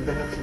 দেখাচ্ছি।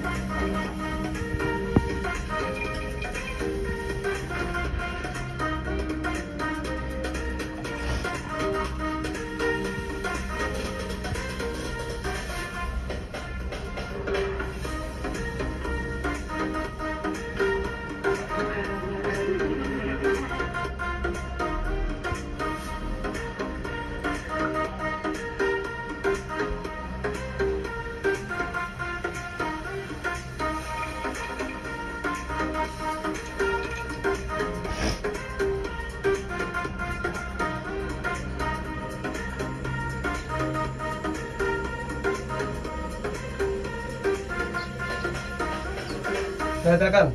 দেখান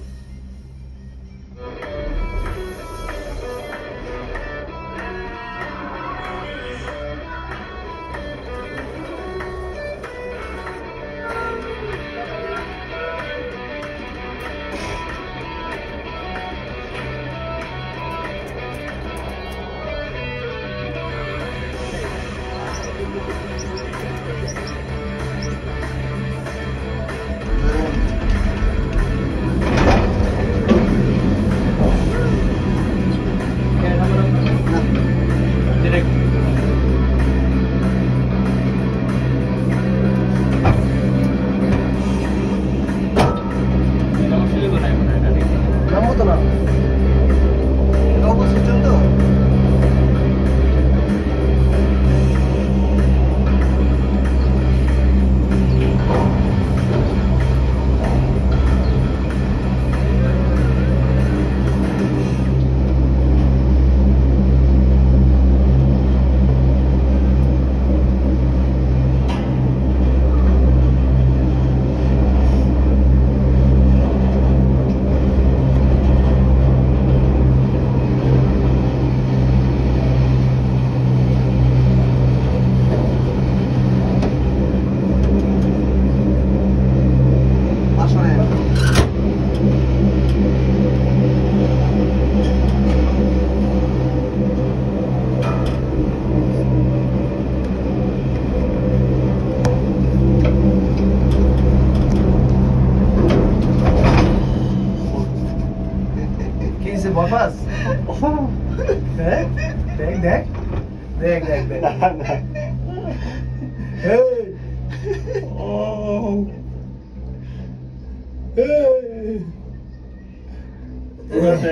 বরবাস দেখ দেখ দেখ দেখ দেখ দেখ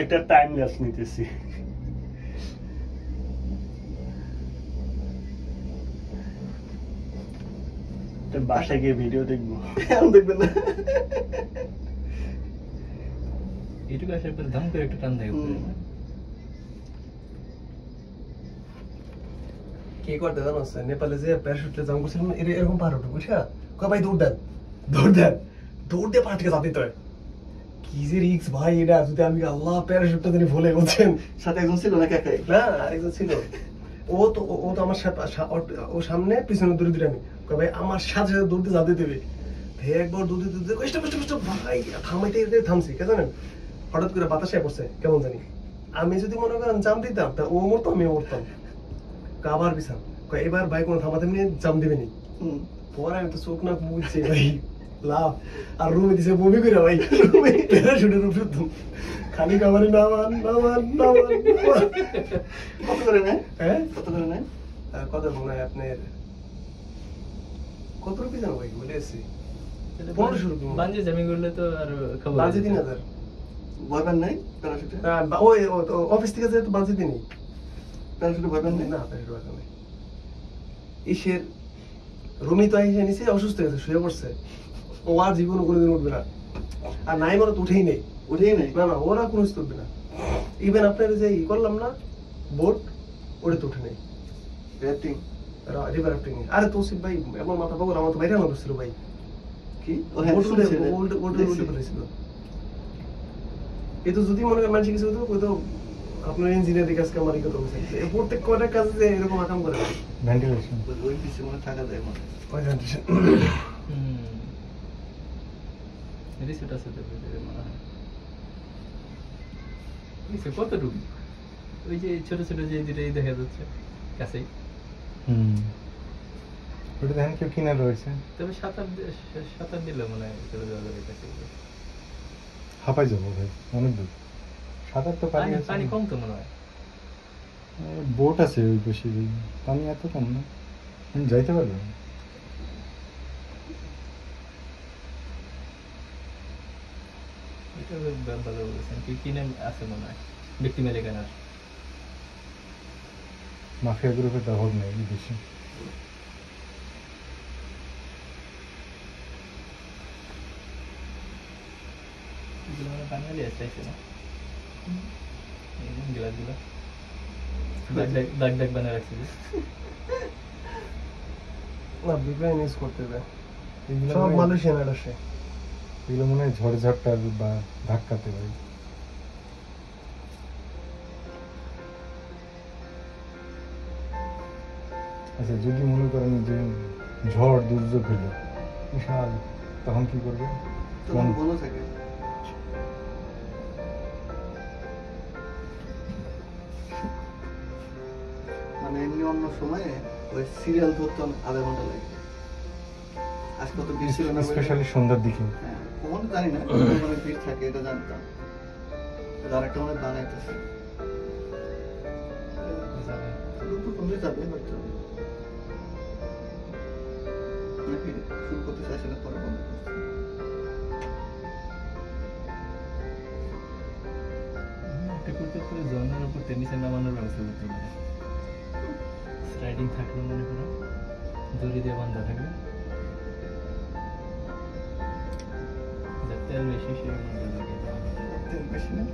একটা টাইম ল্যাপস নিতেছি। বাসায় গিয়ে ভিডিও দেখবো, দেখবেন না এটুকু আসার পরে ধাম করে একটা টান দেয় কি করতে জানো নেপালে যে প্যারাশুটে জাম করছিলাম এরকম পার উঠে বুঝা কয় ভাই দৌড় দেন দৌড় দেন দৌড় দিয়ে পাহাড় থেকে যাতে হয় কি যে রিক্স ভাই এটা যদি আমি আল্লাহ প্যারাশুটটা তিনি ভুলে বলছেন সাথে একজন ছিল না একাই না আরেকজন ছিল ও তো আমার সাথে ও সামনে পিছনে দৌড়ে দিলে আমি কয় ভাই আমার সাথে সাথে দৌড়তে যাতে দেবে ভাই একবার দৌড়তে দৌড়তে কষ্ট কষ্ট কষ্ট ভাই থামাইতে থামছি কে জানেন হঠাৎ করে বাতাসে পড়ছে কেমন জানি আমি যদি মনে করেন জাম দিতাম তা ও মরতো আমিও মরতাম আবার বিছান এবার ভাই কোনো থামাতে নিয়ে জাম দিবেনি পরে আমি তো চোখ না বুঝছি ভাই লাভ আর রুমে দিছে বমি করে ভাই রুমে প্যারাশুটের উপর খালি কামারি নামান নামান নামান কত করে নেয়? হ্যাঁ কত করে নেয়? কত মনে হয় আপনার কত রুপি জানো ভাই বলে এসছি 1500 রুপি বাঞ্জি জামি করলে তো আর খবর বাঞ্জি 3000 ভয়পান নাই প্যারাশুটে? ওই অফিস থেকে যেহেতু বাঞ্জি দিনি প্যারাশুটে ভয়পান নেই? না প্যারাশুট বাঞ্জি নেই ইসের রুমি তো এসে নিচে অসুস্থ হয়েছে শুয়ে পড়ছে ও আর জীবনে কোনোদিন উঠবে না আর নাই মনে তো উঠেই নেই উঠেই নেই? না না ওরা কোনো কিছু উঠবে না ইভেন আপনার যে ই করলাম না বোট ওটা তো উঠে নেই র্যাফটিং? রিভার রাফটিং আরে তৌসিফ ভাই এমন মাথা পাগল আমার তো বাইরে আনা করছিল ভাই কি ও হ্যাঁ শুনছে রে উল্টে ফেলেছিল এই তো যদি মনে করেন মানুষ কিছু হতো ওই তো আপনার ইঞ্জিনিয়ারিং কাজ কামারি কত হচ্ছে প্রত্যেক কয়টা কাজে যে এরকম আকাম করে ভেন্টিলেশন ওই পিছে মনে থাকা যায় মনে ওই ভেন্টিলেশন রিসেট আছে তো মনে হয় নিচে কতটুকু ওই যে ছোট ছোট যে দুটোই দেখা যাচ্ছে কাছেই ওটা দেখেন কেউ কিনা রয়েছে, তবে সাঁতার দিলে মনে হয় চলে যাওয়া যাবে কাছে। হাঁপাই যাবো ভাই, অনেক দূর। সাঁতার তো পানি আছে, পানি কম তো মনে হয়। বোট আছে ওই পাশে, পানি এত কম না, আমি যাইতে পারবো। এটা ভালো বলেছেন, কি কিনে আছে মনে হয় ব্যক্তি মালিকানার। মাফিয়া গ্রুপের তো অভাব নেই বেশি। এগুলো মানে বাঙালি চাইছে না, গ্লাসগুলো দাগ দাগ বানিয়ে রাখছে। না বিপ্লব ইউজ করতে হবে, এগুলো সব মনে হয়- মালয়েশিয়ান আর আসে। এগুলো মনে হয় ঝড়ঝাপটার বা ধাক্কাতে ভাই। আচ্ছা যদি মনে করেন যে ঝড় দুর্যোগ হলো বিশাল, তখন কি করবে? তখন বলো থাকে মানে এমনি অন্য সময়ে ওই সিরিয়াল ধরতে আধা ঘন্টা লাগে। আজকে তো ভিড় ছিল না বলে- স্পেশালি সন্ধ্যার দিকে। হ্যাঁ কখনো জানি না মানে ভিড় থাকে এটা জানতাম। আর একটা মানে বানাইতেছে দুপুর কমে যাবে হয়তো, নাকি শুরু করতে চাইছিল পরে বন্ধ করছে। জনের উপর টেনিসে নামানোর ব্যবস্থা করতে পারে। স্লাইডিং থাকলে মনে করো দড়ি দিয়ে বান্ধা থাকবে, তেল বেশি সে তেল বেশি না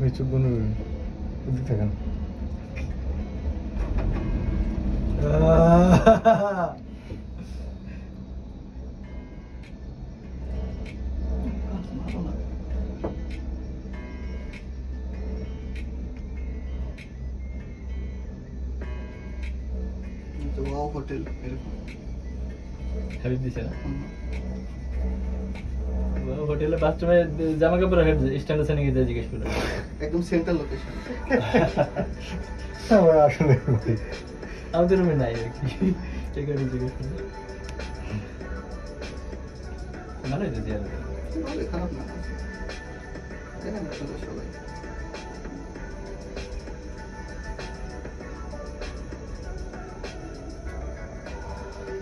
ওই চোখ বন্ধ করবেন, ওদিক থাকেন। ভালো না। তো ওয়াও হোটেল এরকম হাবিব দিছে না হোটেলে বাথরুমে জামা কাপড় রাখার স্ট্যান্ড আছে নাকি জিজ্ঞেস করলো। একদম সেন্ট্রাল লোকেশন। আমার আসলে ভাই, আমাদের রুমে নাই আর কি, এই কারণে জিজ্ঞেস করলো। ভালোই তো জিয়ারত। ভালো, খারাপ না। দেখেন আসলে সবাই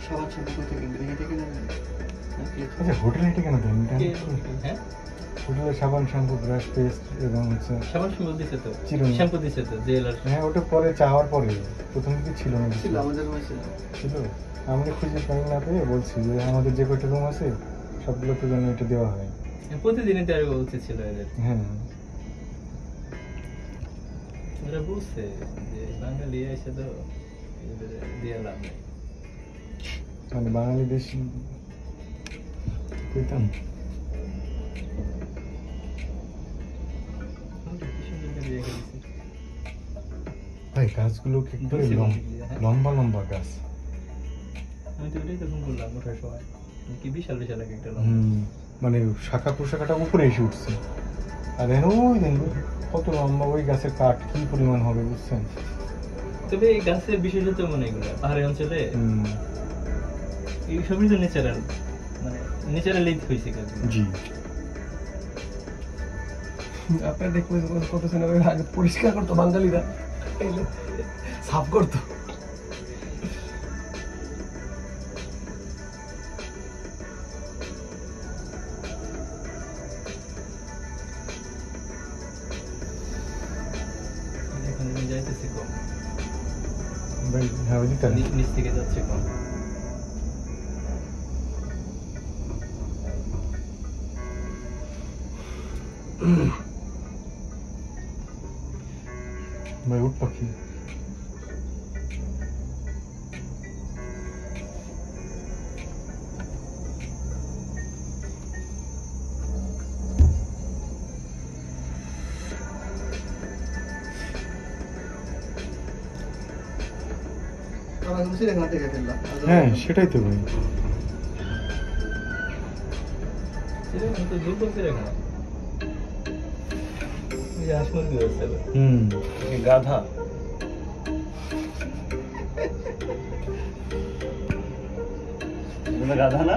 সবার সাথে কোথায় কিনবেন? হেঁটে কিনেন নাকি আচ্ছা হোটেলে এটা কেন দেন? হ্যাঁ হোটেলে সাবান, শ্যাম্পু, ব্রাশ, পেস্ট এবং হচ্ছে সাবান শ্যাম্পু দিছে তো, চিরুনি। শ্যাম্পু দিছে তো জেলার। হ্যাঁ ওটা পরে চাওয়ার পরে, প্রথম দিকে ছিল না কিছু। ছিল আমাদের রুমে ছিল। ছিল, আমরা খুঁজে পাই না পেয়ে বলছি যে আমাদের যে কয়টা রুম আছে সবগুলোতে যেন এটা দেওয়া হয়। প্রতিদিনই তো আর উচিত ছিল এদের। হ্যাঁ ওরা বুঝছে যে বাঙালি এসে তো এদের দিয়ে লাভ নেই। মানে বাঙালি দেশ কইতাম। কি সুন্দর করে রেখে দিছে। ভাই গাছগুলো কি একবারে লম্বা লম্বা গাছ। আমি তো ওটাই তখন বললাম ওঠার সময় কি বিশাল বিশাল এক একটা লম্বা। মানে শাখা প্রশাখাটা উপরে এসে উঠছে, আর এখন ওই দেখুন কত লম্বা ওই গাছের কাঠ কি পরিমাণ হবে বুঝছেন। তবে এই গাছের বিশেষত্ব মনে এগুলো পাহাড়ি অঞ্চলে এই সবই তো ন্যাচারাল, মানে ন্যাচারালি হয়েছে গাছগুলো। জি আপনার দেখবেন কত সিনেমা আগে পরিষ্কার করতো বাঙালিরা, এলে সাফ করতো। এখন যাইতেছে কম, ভাই হ্যাঁ ওই দিকটা নিচ থেকে যাচ্ছে কম। ভাই উট পাখি। আমরা কিন্তু চিড়িয়াখানা থেকে ফেললাম। হ্যাঁ সেটাই তো ভাই। চিড়িয়াখানা তো দুর্বল চিড়িয়াখানা। ওই যে হাঁস মুরগি হচ্ছে হুম গাধা গাধা না